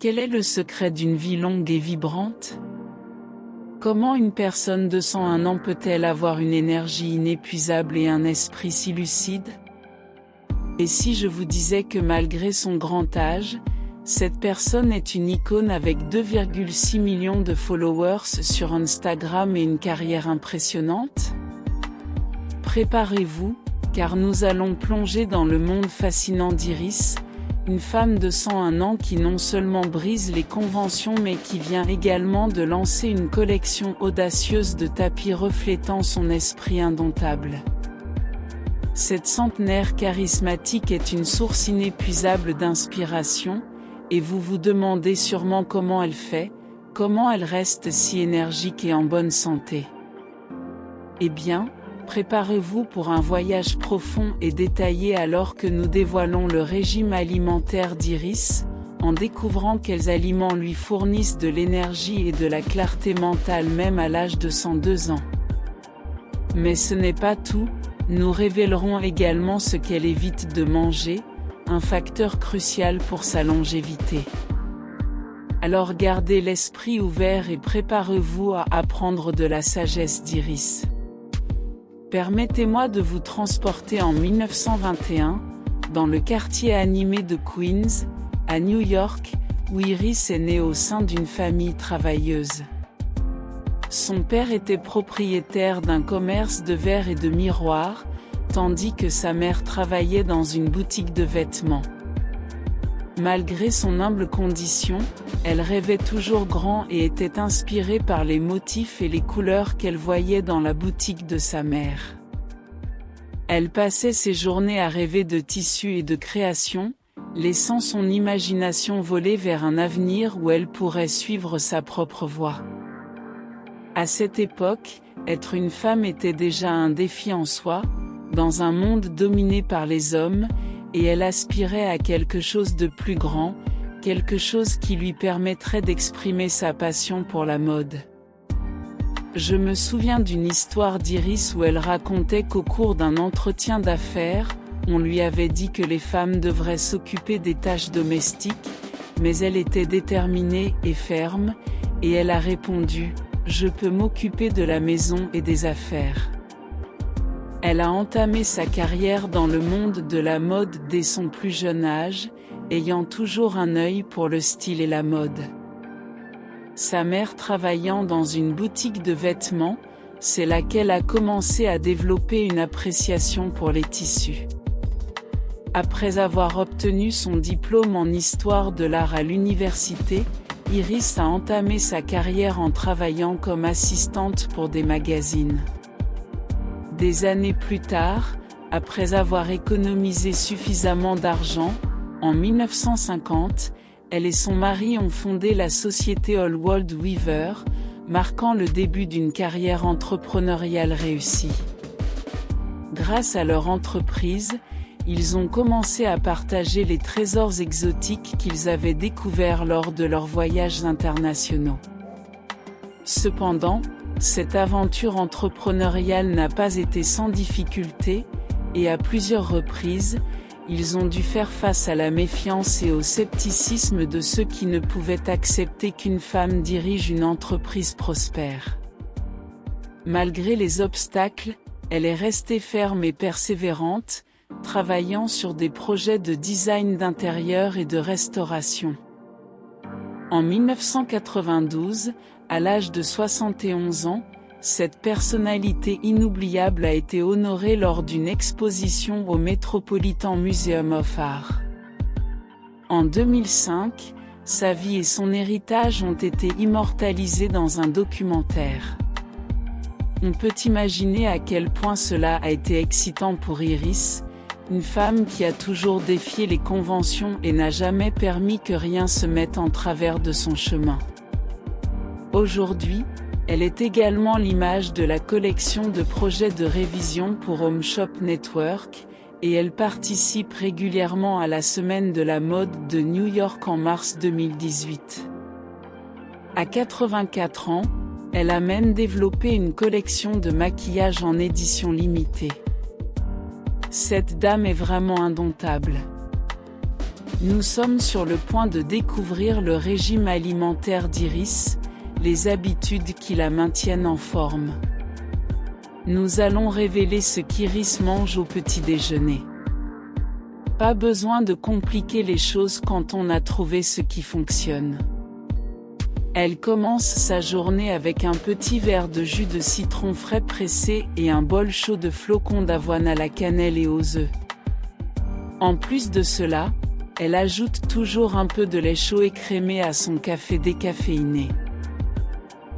Quel est le secret d'une vie longue et vibrante? Comment une personne de 101 ans peut-elle avoir une énergie inépuisable et un esprit si lucide? Et si je vous disais que malgré son grand âge, cette personne est une icône avec 2,6 millions de followers sur Instagram et une carrière impressionnante? Préparez-vous, car nous allons plonger dans le monde fascinant d'Iris, une femme de 101 ans qui non seulement brise les conventions mais qui vient également de lancer une collection audacieuse de tapis reflétant son esprit indomptable. Cette centenaire charismatique est une source inépuisable d'inspiration, et vous vous demandez sûrement comment elle fait, comment elle reste si énergique et en bonne santé. Eh bien, préparez-vous pour un voyage profond et détaillé alors que nous dévoilons le régime alimentaire d'Iris, en découvrant quels aliments lui fournissent de l'énergie et de la clarté mentale même à l'âge de 102 ans. Mais ce n'est pas tout, nous révélerons également ce qu'elle évite de manger, un facteur crucial pour sa longévité. Alors gardez l'esprit ouvert et préparez-vous à apprendre de la sagesse d'Iris. Permettez-moi de vous transporter en 1921, dans le quartier animé de Queens, à New York, où Iris est née au sein d'une famille travailleuse. Son père était propriétaire d'un commerce de verre et de miroirs, tandis que sa mère travaillait dans une boutique de vêtements. Malgré son humble condition, elle rêvait toujours grand et était inspirée par les motifs et les couleurs qu'elle voyait dans la boutique de sa mère. Elle passait ses journées à rêver de tissus et de création, laissant son imagination voler vers un avenir où elle pourrait suivre sa propre voie. À cette époque, être une femme était déjà un défi en soi, dans un monde dominé par les hommes, et elle aspirait à quelque chose de plus grand, quelque chose qui lui permettrait d'exprimer sa passion pour la mode. Je me souviens d'une histoire d'Iris où elle racontait qu'au cours d'un entretien d'affaires, on lui avait dit que les femmes devraient s'occuper des tâches domestiques, mais elle était déterminée et ferme, et elle a répondu « Je peux m'occuper de la maison et des affaires ». Elle a entamé sa carrière dans le monde de la mode dès son plus jeune âge, ayant toujours un œil pour le style et la mode. Sa mère travaillant dans une boutique de vêtements, c'est là qu'elle a commencé à développer une appréciation pour les tissus. Après avoir obtenu son diplôme en histoire de l'art à l'université, Iris a entamé sa carrière en travaillant comme assistante pour des magazines. Des années plus tard, après avoir économisé suffisamment d'argent, en 1950, elle et son mari ont fondé la société Allwold Weaver, marquant le début d'une carrière entrepreneuriale réussie. Grâce à leur entreprise, ils ont commencé à partager les trésors exotiques qu'ils avaient découverts lors de leurs voyages internationaux. Cependant, cette aventure entrepreneuriale n'a pas été sans difficulté, et à plusieurs reprises, ils ont dû faire face à la méfiance et au scepticisme de ceux qui ne pouvaient accepter qu'une femme dirige une entreprise prospère. Malgré les obstacles, elle est restée ferme et persévérante, travaillant sur des projets de design d'intérieur et de restauration. En 1992, à l'âge de 71 ans, cette personnalité inoubliable a été honorée lors d'une exposition au Metropolitan Museum of Art. En 2005, sa vie et son héritage ont été immortalisés dans un documentaire. On peut imaginer à quel point cela a été excitant pour Iris, une femme qui a toujours défié les conventions et n'a jamais permis que rien se mette en travers de son chemin. Aujourd'hui, elle est également l'image de la collection de projets de révision pour Home Shop Network, et elle participe régulièrement à la Semaine de la mode de New York en mars 2018. À 84 ans, elle a même développé une collection de maquillage en édition limitée. Cette dame est vraiment indomptable. Nous sommes sur le point de découvrir le régime alimentaire d'Iris, les habitudes qui la maintiennent en forme. Nous allons révéler ce qu'Iris mange au petit déjeuner. Pas besoin de compliquer les choses quand on a trouvé ce qui fonctionne. Elle commence sa journée avec un petit verre de jus de citron frais pressé et un bol chaud de flocons d'avoine à la cannelle et aux œufs. En plus de cela, elle ajoute toujours un peu de lait chaud écrémé à son café décaféiné.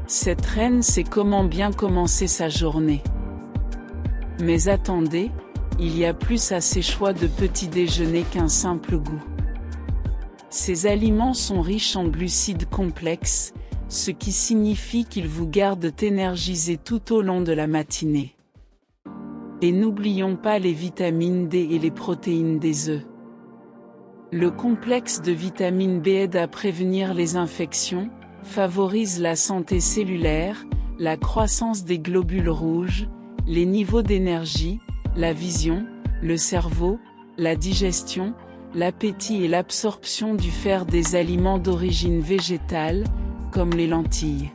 Cette reine sait comment bien commencer sa journée. Mais attendez, il y a plus à ces choix de petit déjeuner qu'un simple goût. Ces aliments sont riches en glucides complexes, ce qui signifie qu'ils vous gardent énergisés tout au long de la matinée. Et n'oublions pas les vitamines D et les protéines des œufs. Le complexe de vitamine B aide à prévenir les infections, favorise la santé cellulaire, la croissance des globules rouges, les niveaux d'énergie, la vision, le cerveau, la digestion, l'appétit et l'absorption du fer des aliments d'origine végétale, comme les lentilles.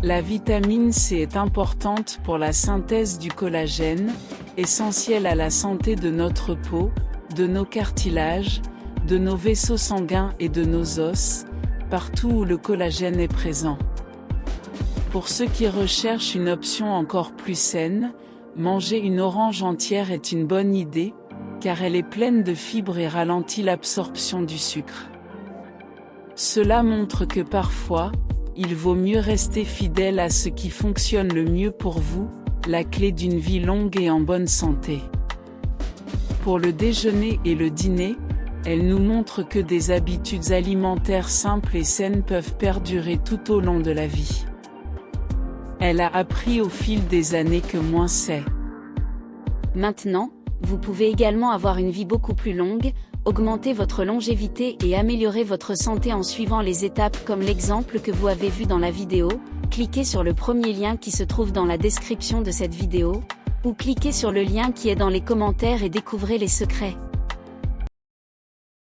La vitamine C est importante pour la synthèse du collagène, essentielle à la santé de notre peau, de nos cartilages, de nos vaisseaux sanguins et de nos os, partout où le collagène est présent. Pour ceux qui recherchent une option encore plus saine, manger une orange entière est une bonne idée, car elle est pleine de fibres et ralentit l'absorption du sucre. Cela montre que parfois, il vaut mieux rester fidèle à ce qui fonctionne le mieux pour vous, la clé d'une vie longue et en bonne santé. Pour le déjeuner et le dîner, elle nous montre que des habitudes alimentaires simples et saines peuvent perdurer tout au long de la vie. Elle a appris au fil des années que moins c'est. Maintenant, vous pouvez également avoir une vie beaucoup plus longue, augmenter votre longévité et améliorer votre santé en suivant les étapes comme l'exemple que vous avez vu dans la vidéo. Cliquez sur le premier lien qui se trouve dans la description de cette vidéo, ou cliquez sur le lien qui est dans les commentaires et découvrez les secrets.